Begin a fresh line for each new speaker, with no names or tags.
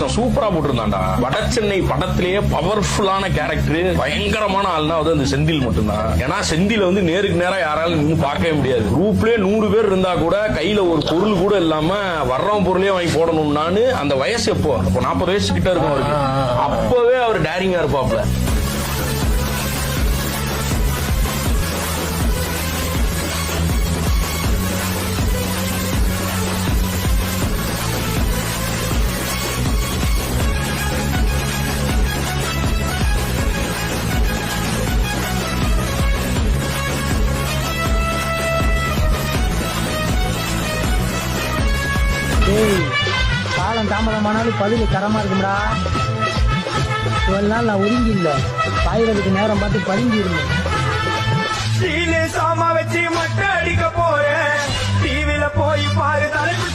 ஒருத்தன் சூப்பரா போட்டிருந்தான்டா. வட சென்னை படத்திலேயே பவர்ஃபுல்லான கேரக்டர், பயங்கரமான ஆள்னா அது அந்த செந்தில் மட்டும்தான். ஏன்னா செந்தில வந்து நேருக்கு நேரா யாராலும் நின்று பார்க்கவே முடியாது. குரூப்லயே 100 பேர் இருந்தா கூட கையில ஒரு பொருள் கூட இல்லாம வர்றவன் பொருளே வாங்கி போடணும்னான்னு அந்த வயசு எப்போ 40 வயசு கிட்ட இருக்கும் அவருக்கு. அப்பவே அவர் டேரிங்கா இருப்பாப்ல.
காலம் தாமதமானாலும் பதில் தரமா இருக்கும்டா. இவ்வளவு நாள் நான் ஒதுங்கி இல்ல, பாயிரத்துக்கு நேரம் பார்த்து பதுங்கி இருந்தேன்.
சாமா வச்சு மட்டை அடிக்க போறேன், டிவில போய் பாரு தலைப்பு